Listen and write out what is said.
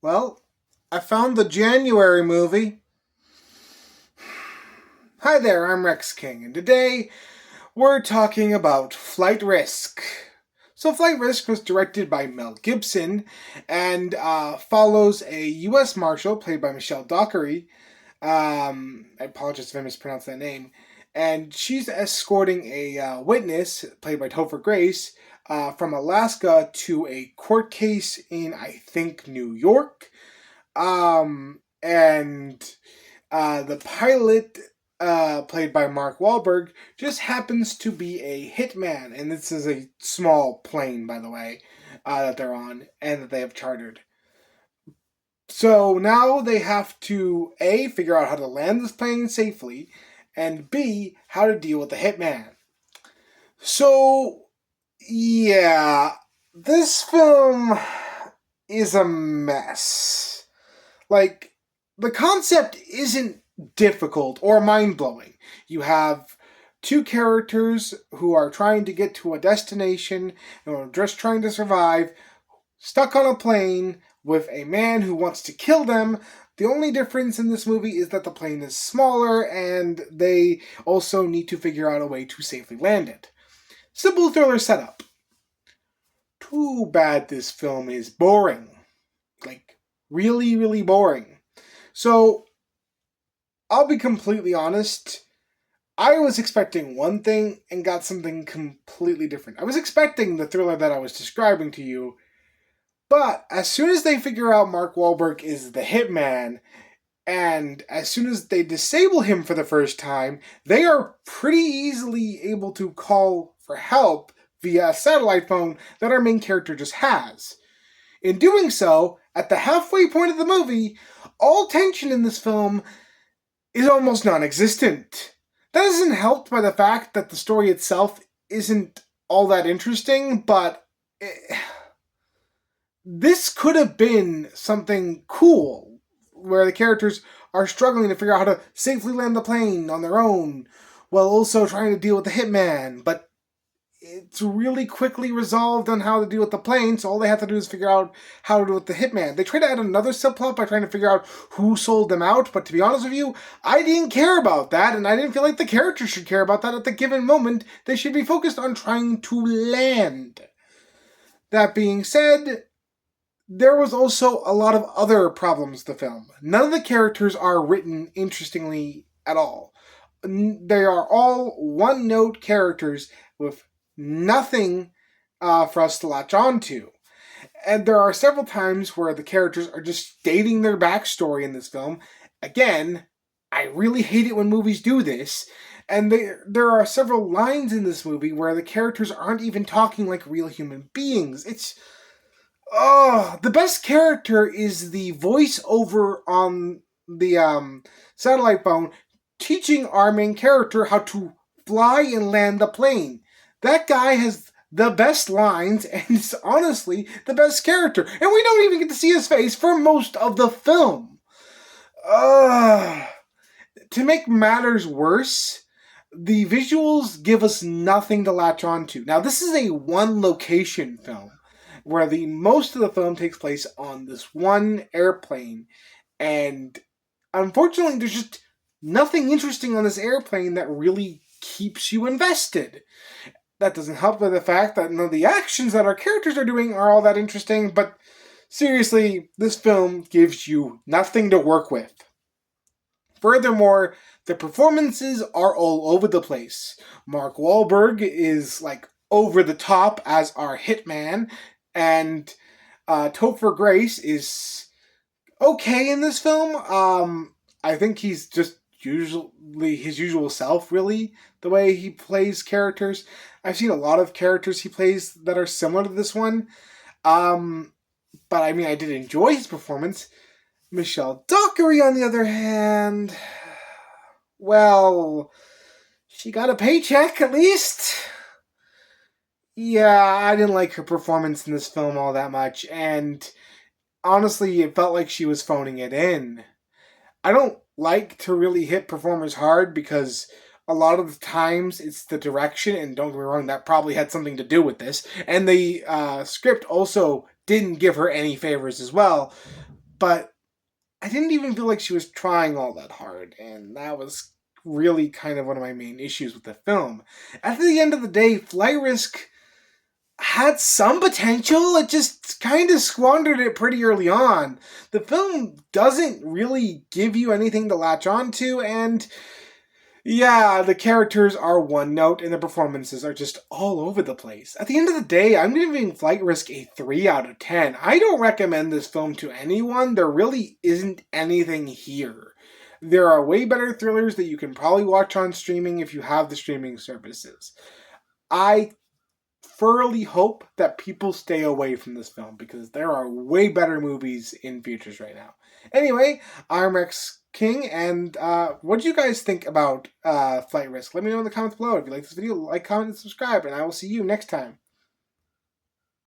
Well, I found the January movie. Hi there, I'm Rex King, and today we're talking about Flight Risk. So, Flight Risk was directed by Mel Gibson and follows a U.S. Marshal played by Michelle Dockery. I apologize if I mispronounced that name. And she's escorting a witness, played by Topher Grace, from Alaska to a court case in, I think, New York. And the pilot, played by Mark Wahlberg, just happens to be a hitman, and this is a small plane, by the way, that they're on and that they have chartered. So now they have to A, figure out how to land this plane safely, and B, how to deal with the hitman. So, yeah, this film is a mess. Like, the concept isn't difficult or mind blowing. You have two characters who are trying to get to a destination and are just trying to survive, stuck on a plane with a man who wants to kill them. The only difference in this movie is that the plane is smaller and they also need to figure out a way to safely land it. Simple thriller setup. Too bad this film is boring. Like, really, really boring. So, I'll be completely honest. I was expecting one thing and got something completely different. I was expecting the thriller that I was describing to you, but as soon as they figure out Mark Wahlberg is the hitman, and as soon as they disable him for the first time, they are pretty easily able to call for help via a satellite phone that our main character just has. In doing so, at the halfway point of the movie, all tension in this film is almost non existent. That isn't helped by the fact that the story itself isn't all that interesting, but this could have been something cool where the characters are struggling to figure out how to safely land the plane on their own while also trying to deal with the hitman, but it's really quickly resolved on how to deal with the plane, so all they have to do is figure out how to deal with the hitman. They try to add another subplot by trying to figure out who sold them out, but to be honest with you, I didn't care about that, and I didn't feel like the characters should care about that at the given moment. They should be focused on trying to land. That being said, there was also a lot of other problems with the film. None of the characters are written interestingly at all. They are all one-note characters with nothing for us to latch on to. And there are several times where the characters are just stating their backstory in this film. Again, I really hate it when movies do this. And there are several lines in this movie where the characters aren't even talking like real human beings. The best character is the voiceover on the satellite phone teaching our main character how to fly and land the plane. That guy has the best lines and is honestly the best character. And we don't even get to see his face for most of the film. To make matters worse, the visuals give us nothing to latch on to. Now, this is a one location film where the most of the film takes place on this one airplane, and unfortunately there's just nothing interesting on this airplane that really keeps you invested. That doesn't help by the fact that none of the actions that our characters are doing are all that interesting, but seriously, this film gives you nothing to work with. Furthermore, the performances are all over the place. Mark Wahlberg is like over the top as our hitman, and Topher Grace is okay in this film. I think he's just usually his usual self, really, the way he plays characters. I've seen a lot of characters he plays that are similar to this one. But I mean, I did enjoy his performance. Michelle Dockery, on the other hand, well, she got a paycheck at least. Yeah, I didn't like her performance in this film all that much, and honestly, it felt like she was phoning it in. I don't like to really hit performers hard because a lot of the times it's the direction, and don't get me wrong, that probably had something to do with this. And the script also didn't give her any favors as well. but I didn't even feel like she was trying all that hard, and that was really kind of one of my main issues with the film. At the end of the day, Flight Risk had some potential. It just kind of squandered it pretty early on. The film doesn't really give you anything to latch onto, and yeah, the characters are one note and the performances are just all over the place. At the end of the day, I'm giving Flight Risk a 3 out of 10. I don't recommend this film to anyone. There really isn't anything here. There are way better thrillers that you can probably watch on streaming if you have the streaming services. I thoroughly hope that people stay away from this film because there are way better movies in features right now. Anyway, I'm Rex King, and what do you guys think about Flight Risk? Let me know in the comments below. If you like this video, like, comment, and subscribe, and I will see you next time.